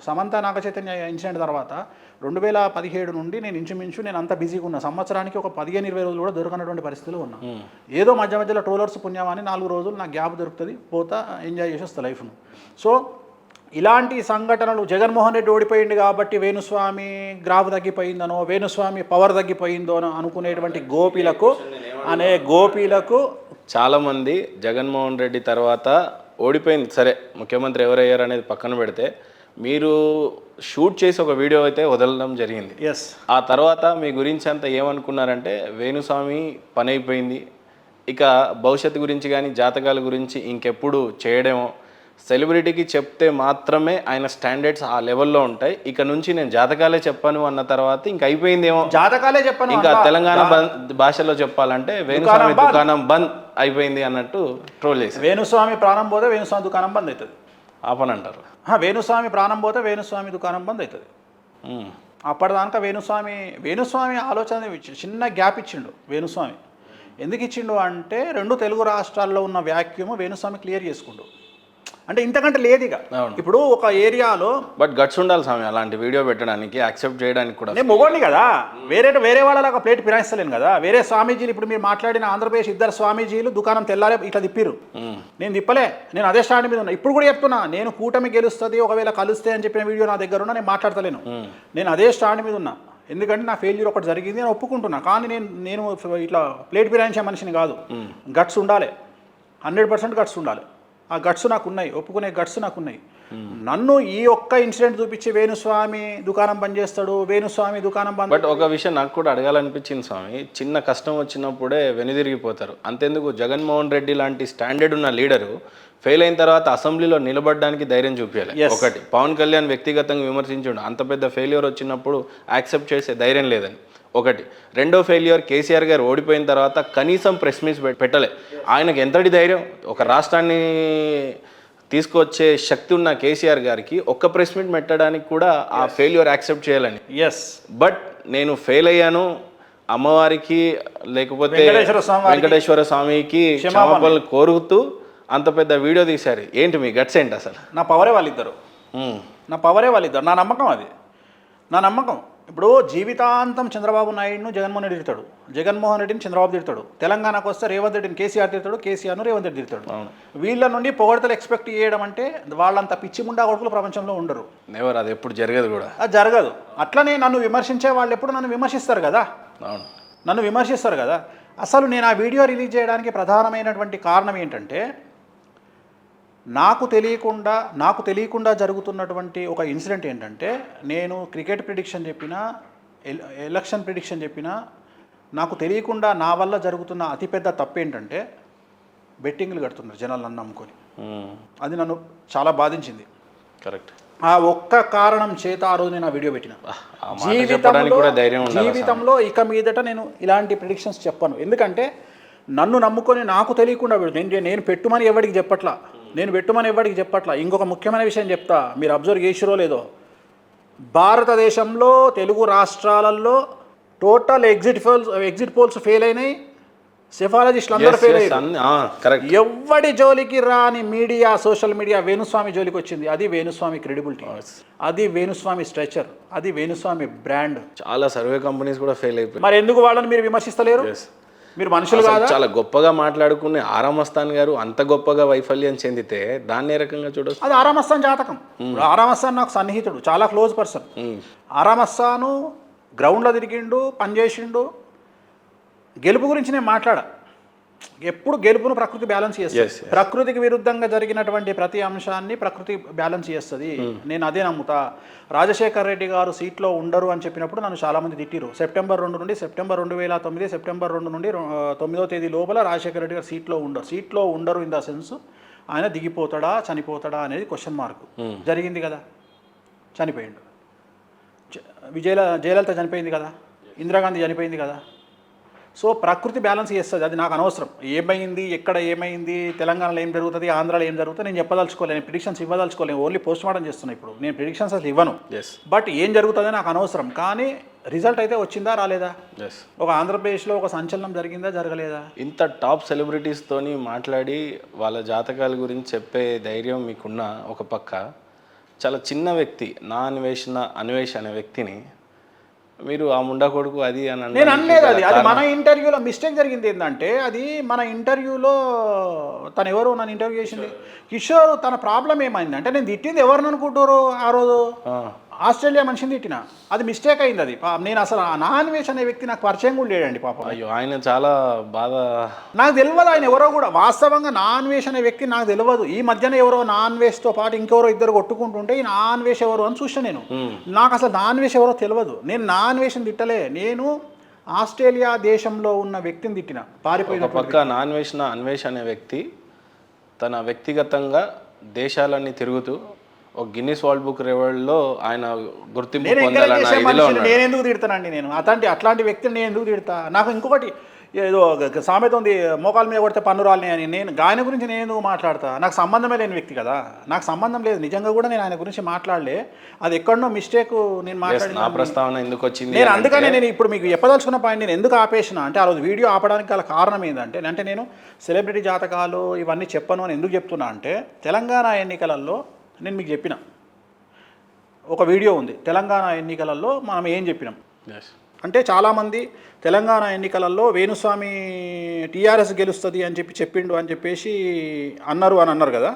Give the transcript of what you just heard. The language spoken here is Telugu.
సమంత నాగచైతన్య ఇన్సిడెంట్ తర్వాత 2017 నుండి నేను ఇంచుమించు నేను అంత బిజీగా ఉన్నా. సంవత్సరానికి ఒక 15-20 రోజులు కూడా దొరకనటువంటి పరిస్థితులు ఉన్నా. ఏదో మధ్య మధ్యలో ట్రోలర్స్ పుణ్యమాని 4 రోజులు నాకు గ్యాప్ దొరుకుతుంది, పోతా ఎంజాయ్ చేసి వస్తా లైఫ్ను. సో ఇలాంటి సంఘటనలు, జగన్మోహన్ రెడ్డి ఓడిపోయింది కాబట్టి వేణుస్వామి గ్రాఫ్ తగ్గిపోయిందనో, వేణుస్వామి పవర్ తగ్గిపోయిందో అనుకునేటువంటి గోపీలకు చాలామంది జగన్మోహన్ రెడ్డి తర్వాత ఓడిపోయింది సరే, ముఖ్యమంత్రి ఎవరయ్యారు అనేది పక్కన పెడితే, మీరు షూట్ చేసి ఒక వీడియో అయితే వదలడం జరిగింది. ఎస్. ఆ తర్వాత మీ గురించి అంతా ఏమనుకున్నారంటే వేణుస్వామి పని అయిపోయింది, ఇక భవిష్యత్తు గురించి కానీ జాతకాల గురించి ఇంకెప్పుడు చేయడమో, సెలబ్రిటీకి చెప్తే మాత్రమే ఆయన స్టాండర్డ్స్ ఆ లెవెల్లో ఉంటాయి, ఇక నుంచి నేను జాతకాలే చెప్పాను అన్న తర్వాత ఇంక అయిపోయిందేమో, జాతకాలే చెప్పాను ఇంకా తెలంగాణ భాషలో చెప్పాలంటే వేణుస్వామి దుకాణం బంద్ అయిపోయింది అన్నట్టు ట్రోల్ చేసి, వేణుస్వామి ప్రాణం పోతే వేణుస్వామి దుకాణం బంద్ అవుతుంది ఆపని అంటారు. వేణుస్వామి ప్రాణం పోతే వేణుస్వామి దుకాణం బంద్ అవుతుంది. అప్పటిదాకా వేణుస్వామి ఆలోచన చిన్న గ్యాప్ ఇచ్చిండు. వేణుస్వామి ఎందుకు ఇచ్చిండు అంటే 2 తెలుగు రాష్ట్రాల్లో ఉన్న వ్యాక్యూమ్ వేణుస్వామి క్లియర్ చేసుకుండు. అంటే ఇంతకంటే లేదు ఇక. ఇప్పుడు ఒక ఏరియాలో బట్ గట్స్ ఉండాలి స్వామి అలాంటి వీడియో పెట్టడానికి, యాక్సెప్ట్ చేయడానికి కూడా. నేను మొగోడిని కదా, వేరే వాళ్ళలాగా ప్లేట్ ఫిరాయిస్తలేను కదా. వేరే స్వామీజీలు, ఇప్పుడు మీరు మాట్లాడిన ఆంధ్రప్రదేశ్ 2 స్వామీజీలు దుకాణం తెల్లారే ఇట్లా తిప్పిరు, నేను తిప్పలే. నేను అదే స్టాండ్ మీద ఉన్నా. ఇప్పుడు కూడా చెప్తున్నా, నేను కూటమి గెలుస్తుంది ఒకవేళ కలుస్తే అని చెప్పిన వీడియో నా దగ్గర ఉన్నా, నేను మాట్లాడతలేను. నేను అదే స్టాండ్ మీద ఉన్నా. ఎందుకంటే నా ఫెయిల్యూర్ ఒకటి జరిగింది, నేను ఒప్పుకుంటున్నా. కానీ నేను ఇట్లా ప్లేట్ ఫిరాయించే మనిషిని కాదు. గట్స్ ఉండాలి, 100% గట్స్ ఉండాలి. ఆ గట్స్ నాకు ఉన్నాయి, ఒప్పుకునే గట్స్ నాకు ఉన్నాయి. నన్ను ఈ ఒక్క ఇన్సిడెంట్ చూపించి వేణుస్వామి దుకాణం బంద్ చేస్తాడు, వేణుస్వామి దుకాణం బంద్. బట్ ఒక విషయం నాకు కూడా అడగాలనిపించింది స్వామి, చిన్న కష్టం వచ్చినప్పుడే వెనుదిరిగిపోతారు. అంతెందుకు జగన్మోహన్ రెడ్డి లాంటి స్టాండర్డ్ ఉన్న లీడరు ఫెయిల్ అయిన తర్వాత అసెంబ్లీలో నిలబడడానికి ధైర్యం చూపించాలి. ఒకటి, పవన్ కళ్యాణ్ వ్యక్తిగతంగా విమర్శించండు, అంత పెద్ద ఫెయిల్యూర్ వచ్చినప్పుడు యాక్సెప్ట్ చేసే ధైర్యం లేదని ఒకటి. రెండో ఫెయిల్యూర్, కేసీఆర్ గారు ఓడిపోయిన తర్వాత కనీసం ప్రెస్ మీట్ పెట్టలే. ఆయనకు ఎంతటి ధైర్యం, ఒక రాష్ట్రాన్ని తీసుకొచ్చే శక్తి ఉన్న కేసీఆర్ గారికి ఒక్క ప్రెస్ మీట్ పెట్టడానికి కూడా ఆ ఫెయిల్యూర్ యాక్సెప్ట్ చేయాలని. ఎస్. బట్ నేను ఫెయిల్ అయ్యాను, అమ్మవారికి లేకపోతే వెంకటేశ్వర స్వామికి క్షమాపణలు కోరుతూ అంత పెద్ద వీడియో తీశారు. ఏంటి మీ గట్స్ ఏంటి అసలు? నా పవరే వాళ్ళిద్దరు, నా నమ్మకం అది, నా నమ్మకం. ఇప్పుడు జీవితాంతం చంద్రబాబు నాయుడును జగన్మోహన్ రెడ్డి తిడతాడు, జగన్మోహన్ రెడ్డిని చంద్రబాబు తిడతాడు, తెలంగాణకు వస్తే రేవంత్ రెడ్డిని కేసీఆర్ తిడతాడు, కేసీఆర్ను రేవంత్ రెడ్డి తిడతాడు. వీళ్ళ నుండి పొగడతలు ఎక్స్పెక్ట్ చేయడం అంటే వాళ్ళంత పిచ్చి ముండా కొడుకులు ప్రపంచంలో ఉండరు. నెవర్, అది ఎప్పుడు జరగదు కూడా, అది జరగదు. అట్లనే నన్ను విమర్శించే వాళ్ళు ఎప్పుడు నన్ను విమర్శిస్తారు కదా. అసలు నేను ఆ వీడియో రిలీజ్ చేయడానికి ప్రధానమైనటువంటి కారణం ఏంటంటే, నాకు తెలియకుండా జరుగుతున్నటువంటి ఒక ఇన్సిడెంట్ ఏంటంటే, నేను క్రికెట్ ప్రిడిక్షన్ చెప్పినా, ఎలక్షన్ ప్రిడిక్షన్ చెప్పినా, నాకు తెలియకుండా నా వల్ల జరుగుతున్న అతిపెద్ద తప్పు ఏంటంటే బెట్టింగ్లు కడుతున్నారు జనాలు నన్ను నమ్ముకొని. అది నన్ను చాలా బాధించింది. కరెక్ట్. ఆ ఒక్క కారణం చేత ఆ రోజు నేను ఆ వీడియో పెట్టిన. జీవితంలో ఇక మీదట నేను ఇలాంటి ప్రిడిక్షన్స్ చెప్పను. ఎందుకంటే నన్ను నమ్ముకొని నాకు తెలియకుండా నేను పెట్టుమని ఎవరికి చెప్పట్లా. ఇంకొక ముఖ్యమైన విషయం చెప్తా, మీరు అబ్జర్వ్ చేసిరో లేదో, భారతదేశంలో తెలుగు రాష్ట్రాలలో టోటల్ ఎగ్జిట్ పోల్స్ ఫెయిల్ అయినాయి, సెఫాలజిస్టులు అందరూ ఫెయిల్ అయ్యారు. ఎవడి జోలికి రాని మీడియా, సోషల్ మీడియా వేణుస్వామి జోలికి వచ్చింది. అది వేణుస్వామి క్రెడిబిలిటీ, అది వేణుస్వామి స్ట్రెచర్, అది వేణుస్వామి బ్రాండ్. చాలా సర్వే కంపెనీస్ కూడా ఫెయిల్ అయిపోయి. మరి ఎందుకు వాళ్ళని మీరు విమర్శిస్తలేరు? మీరు మనుషులు కాదా? చాలా గొప్పగా మాట్లాడుకునే ఆరామస్థాన్ గారు అంత గొప్పగా వైఫల్యం చెందితే దాన్ని ఏ రకంగా చూడొచ్చు? అది ఆరామస్థాన్ జాతకం. ఆరామస్థాన్ నాకు సన్నిహితుడు, చాలా క్లోజ్ పర్సన్. ఆరామస్థాను గ్రౌండ్లో తిరిగిండు, పనిచేసిండు. గెలుపు గురించి నేను మాట్లాడా. ఎప్పుడు గెలుపును ప్రకృతి బ్యాలెన్స్ చేస్తుంది. ప్రకృతికి విరుద్ధంగా జరిగినటువంటి ప్రతి అంశాన్ని ప్రకృతి బ్యాలెన్స్ చేస్తుంది. నేను అదే నమ్ముతా. రాజశేఖర్ రెడ్డి గారు సీట్లో ఉండరు అని చెప్పినప్పుడు నన్ను చాలామంది తిట్టిరు. సెప్టెంబర్ 2 నుండి సెప్టెంబర్ 2009 సెప్టెంబర్ 2 నుండి 9వ తేదీ లోపల రాజశేఖర్ రెడ్డి గారు సీట్లో ఉండరు ఇన్ ద సెన్స్ ఆయన దిగిపోతాడా చనిపోతాడా అనేది క్వశ్చన్ మార్క్. జరిగింది కదా, చనిపోయిండు. జయలలిత చనిపోయింది కదా, ఇందిరాగాంధీ చనిపోయింది కదా. సో ప్రకృతి బ్యాలెన్స్ చేస్తుంది, అది నాకు అనవసరం. ఏమైంది, ఎక్కడ ఏమైంది, తెలంగాణలో ఏం జరుగుతుంది, ఆంధ్రాలో ఏం జరుగుతుంది నేను చెప్పదలుచుకోలేను, నేను ప్రిడిక్షన్స్ ఇవ్వదలుచుకోలేను. ఓన్లీ పోస్ట్ మార్టం చేస్తున్నా. ఇప్పుడు నేను ప్రిడిక్షన్స్ అసలు ఇవ్వను. బట్ ఏం జరుగుతుందో నాకు అనవసరం. కానీ రిజల్ట్ అయితే వచ్చిందా రాలేదా, ఒక ఆంధ్రప్రదేశ్లో ఒక సంచలనం జరిగిందా జరగలేదా? ఇంత టాప్ సెలబ్రిటీస్తోని మాట్లాడి వాళ్ళ జాతకాల గురించి చెప్పే ధైర్యం మీకున్న ఒక పక్క, చాలా చిన్న వ్యక్తి నా అన్వేష్ అనే వ్యక్తిని మీరు ఆ ముండా కొడుకు అది అని నేను అనలేదు. అది మన ఇంటర్వ్యూలో మిస్టేక్ జరిగింది ఏంటంటే, అది మన ఇంటర్వ్యూలో తను ఎవరు నన్ను ఇంటర్వ్యూ చేసింది కిషోర్, తన ప్రాబ్లం ఏమైందంటే నేను తిట్టింది ఎవరిని అనుకుంటారు ఆ రోజు, ఆస్ట్రేలియా మనిషిని తిట్టిన. అది మిస్టేక్ అయింది. అది నేను అసలు ఆ నాన్వేష్ అనే వ్యక్తి నాకు పరిచయం కూడా లేడండి పాపం. అయ్యో ఆయన చాలా బాగా నాకు తెలియదు ఆయన ఎవరో కూడా. వాస్తవంగా నాన్వేష్ అనే వ్యక్తి నాకు తెలియదు. ఈ మధ్యన ఎవరో నాన్వేష్తో పాటు ఇంకెవరో ఇద్దరు కొట్టుకుంటుంటే ఈ నాన్వేష్ ఎవరు అని చూసిన నేను. నాకు అసలు నాన్వేష్ ఎవరో తెలియదు. నేను నాన్వేష్ని తిట్టలే, నేను ఆస్ట్రేలియా దేశంలో ఉన్న వ్యక్తిని తిట్టిన, పారిపోయిన. పక్క అన్వేష్ అనే వ్యక్తి తన వ్యక్తిగతంగా దేశాలన్నీ తిరుగుతూ ఒక గిన్నిస్ వరల్డ్ బుక్ రికార్డులో ఆయన గుర్తింపు నేను ఎందుకు తిడతానండి? నేను అట్లాంటి వ్యక్తిని నేను ఎందుకు తిడతా? నాకు ఇంకొకటి ఏదో సామెత ఉంది, మోకాల మీద కొడితే పన్ను రాలని అని. నేను ఆయన గురించి నేను ఎందుకు మాట్లాడతా? నాకు సంబంధమే లేని వ్యక్తి కదా, నాకు సంబంధం లేదు. నిజంగా కూడా నేను ఆయన గురించి మాట్లాడలే. అది ఎక్కడనో మిస్టేక్. నేను నా ప్రస్తావన ఎందుకు వచ్చింది నేను అందుకనే నేను ఇప్పుడు మీకు చెప్పదలుచుకున్న పాయింట్ నేను ఎందుకు ఆపేసిన అంటే, ఆ రోజు వీడియో ఆపడానికి గల కారణం ఏంటంటే, నేను సెలబ్రిటీ జాతకాలు ఇవన్నీ చెప్పను అని ఎందుకు చెప్తున్నా అంటే, తెలంగాణ ఎన్నికలలో నేను మీకు చెప్పిన ఒక వీడియో ఉంది. తెలంగాణ ఎన్నికలలో మనం ఏం చెప్పినాం అంటే, చాలామంది తెలంగాణ ఎన్నికలలో వేణుస్వామి టీఆర్ఎస్ గెలుస్తుంది అని చెప్పిండు అని చెప్పేసి అన్నారు కదా.